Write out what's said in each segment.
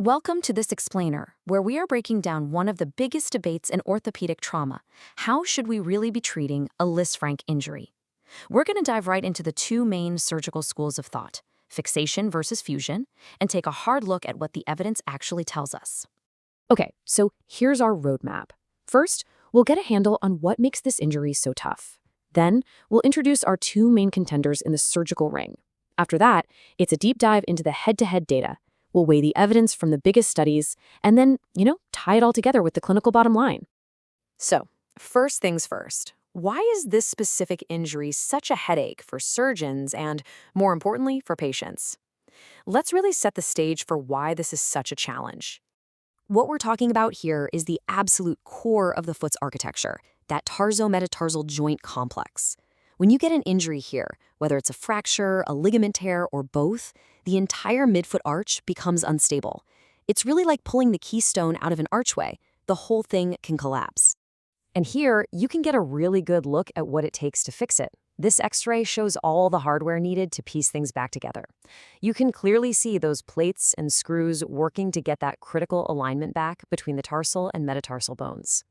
Welcome to this explainer, where we are breaking down one of the biggest debates in orthopedic trauma. How should we really be treating a lisfranc injury? We're going to dive right into the two main surgical schools of thought, fixation versus fusion, and take a hard look at what the evidence actually tells us. Okay, so here's our roadmap. First, we'll get a handle on what makes this injury so tough. Then, we'll introduce our two main contenders in the surgical ring. After that, it's a deep dive into the head-to-head data. We'll weigh the evidence from the biggest studies, and then, tie it all together with the clinical bottom line. So, first things first, why is this specific injury such a headache for surgeons and, more importantly, for patients? Let's really set the stage for why this is such a challenge. What we're talking about here is the absolute core of the foot's architecture, that tarso-metatarsal joint complex. When you get an injury here, whether it's a fracture, a ligament tear, or both, the entire midfoot arch becomes unstable. It's really like pulling the keystone out of an archway. The whole thing can collapse. And here, you can get a really good look at what it takes to fix it. This X-ray shows all the hardware needed to piece things back together. You can clearly see those plates and screws working to get that critical alignment back between the tarsal and metatarsal bones.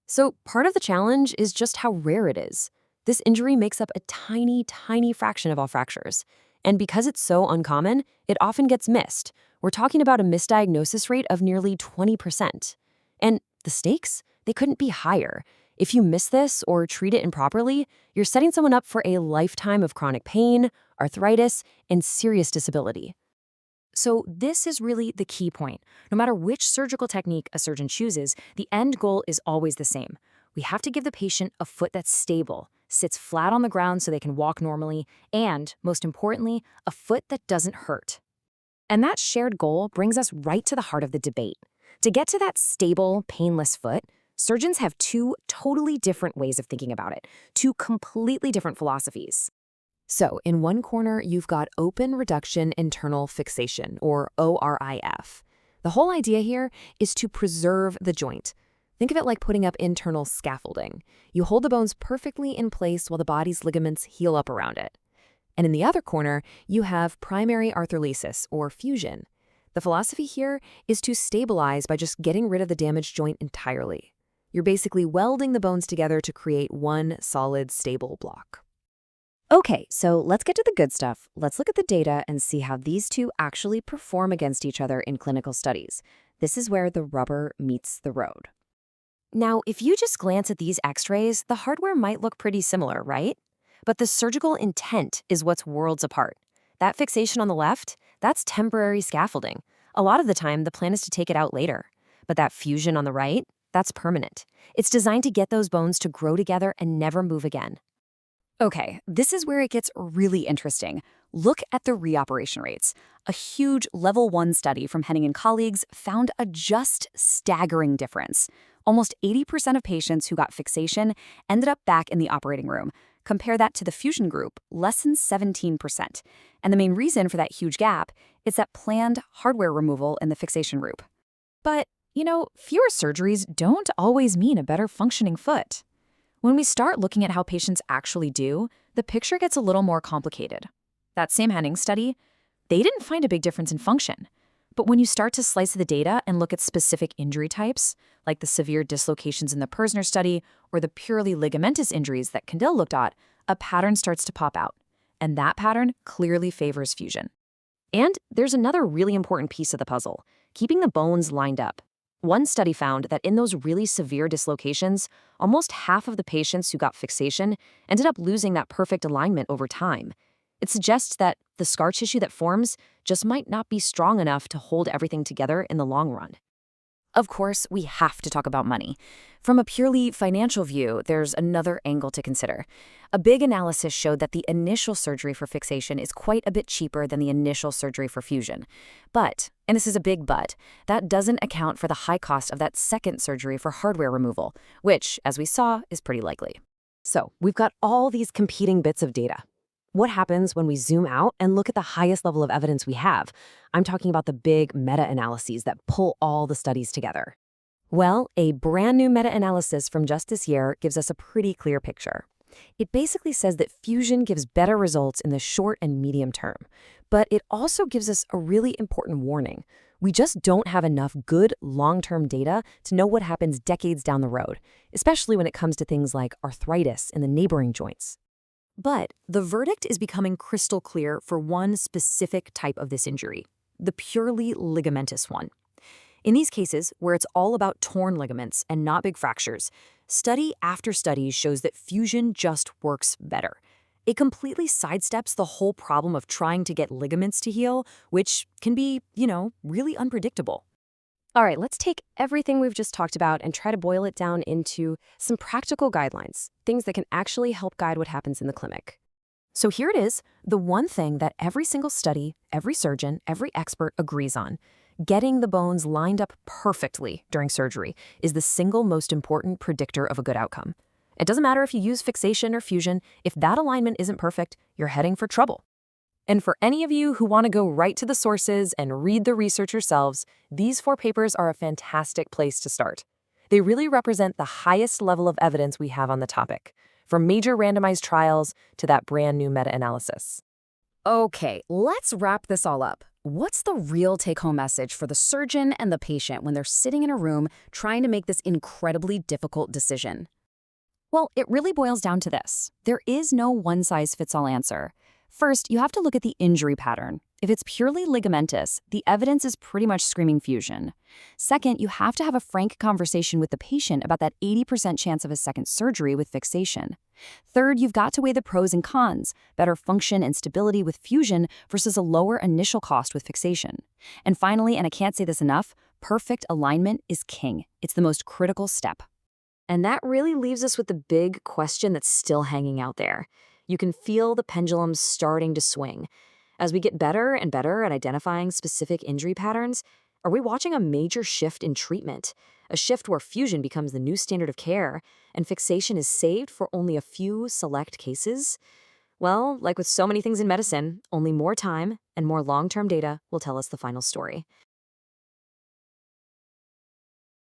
So part of the challenge is just how rare it is. This injury makes up a tiny, tiny fraction of all fractures. And because it's so uncommon, it often gets missed. We're talking about a misdiagnosis rate of nearly 20%. And the stakes? They couldn't be higher. If you miss this or treat it improperly, you're setting someone up for a lifetime of chronic pain, arthritis, and serious disability. So this is really the key point. No matter which surgical technique a surgeon chooses, the end goal is always the same. We have to give the patient a foot that's stable, sits flat on the ground so they can walk normally, and, most importantly, a foot that doesn't hurt. And that shared goal brings us right to the heart of the debate. To get to that stable, painless foot, surgeons have two totally different ways of thinking about it, two completely different philosophies. So, in one corner, you've got open reduction internal fixation, or ORIF. The whole idea here is to preserve the joint. Think of it like putting up internal scaffolding. You hold the bones perfectly in place while the body's ligaments heal up around it. And in the other corner, you have primary arthrolysis, or fusion. The philosophy here is to stabilize by just getting rid of the damaged joint entirely. You're basically welding the bones together to create one solid, stable block. Okay, so let's get to the good stuff. Let's look at the data and see how these two actually perform against each other in clinical studies. This is where the rubber meets the road. Now, if you just glance at these X-rays, the hardware might look pretty similar, right? But the surgical intent is what's worlds apart. That fixation on the left, that's temporary scaffolding. A lot of the time, the plan is to take it out later. But that fusion on the right, that's permanent. It's designed to get those bones to grow together and never move again. Okay, this is where it gets really interesting. Look at the reoperation rates. A huge level 1 study from Henning and colleagues found a just staggering difference. Almost 80% of patients who got fixation ended up back in the operating room. Compare that to the fusion group, less than 17%. And the main reason for that huge gap is that planned hardware removal in the fixation group. But, fewer surgeries don't always mean a better functioning foot. When we start looking at how patients actually do, the picture gets a little more complicated. That same Henning study, they didn't find a big difference in function. But when you start to slice the data and look at specific injury types, like the severe dislocations in the Persner study or the purely ligamentous injuries that Candil looked at, a pattern starts to pop out. And that pattern clearly favors fusion. And there's another really important piece of the puzzle, keeping the bones lined up. One study found that in those really severe dislocations, almost half of the patients who got fixation ended up losing that perfect alignment over time. It suggests that the scar tissue that forms just might not be strong enough to hold everything together in the long run. Of course, we have to talk about money. From a purely financial view, there's another angle to consider. A big analysis showed that the initial surgery for fixation is quite a bit cheaper than the initial surgery for fusion. But, and this is a big but, that doesn't account for the high cost of that second surgery for hardware removal, which, as we saw, is pretty likely. So, we've got all these competing bits of data. What happens when we zoom out and look at the highest level of evidence we have? I'm talking about the big meta-analyses that pull all the studies together. Well, a brand new meta-analysis from just this year gives us a pretty clear picture. It basically says that fusion gives better results in the short and medium term, but it also gives us a really important warning. We just don't have enough good long-term data to know what happens decades down the road, especially when it comes to things like arthritis in the neighboring joints. But the verdict is becoming crystal clear for one specific type of this injury, the purely ligamentous one. In these cases, where it's all about torn ligaments and not big fractures, study after study shows that fusion just works better. It completely sidesteps the whole problem of trying to get ligaments to heal, which can be, really unpredictable. All right, let's take everything we've just talked about and try to boil it down into some practical guidelines, things that can actually help guide what happens in the clinic. So here it is, the one thing that every single study, every surgeon, every expert agrees on. Getting the bones lined up perfectly during surgery is the single most important predictor of a good outcome. It doesn't matter if you use fixation or fusion, if that alignment isn't perfect, you're heading for trouble. And for any of you who want to go right to the sources and read the research yourselves, these 4 papers are a fantastic place to start. They really represent the highest level of evidence we have on the topic, from major randomized trials to that brand new meta-analysis. Okay, let's wrap this all up. What's the real take-home message for the surgeon and the patient when they're sitting in a room trying to make this incredibly difficult decision? Well, it really boils down to this. There is no one-size-fits-all answer. First, you have to look at the injury pattern. If it's purely ligamentous, the evidence is pretty much screaming fusion. Second, you have to have a frank conversation with the patient about that 80% chance of a second surgery with fixation. Third, you've got to weigh the pros and cons, better function and stability with fusion versus a lower initial cost with fixation. And finally, and I can't say this enough, perfect alignment is king. It's the most critical step. And that really leaves us with the big question that's still hanging out there. You can feel the pendulum starting to swing. As we get better and better at identifying specific injury patterns, are we watching a major shift in treatment? A shift where fusion becomes the new standard of care and fixation is saved for only a few select cases? Well, like with so many things in medicine, only more time and more long-term data will tell us the final story.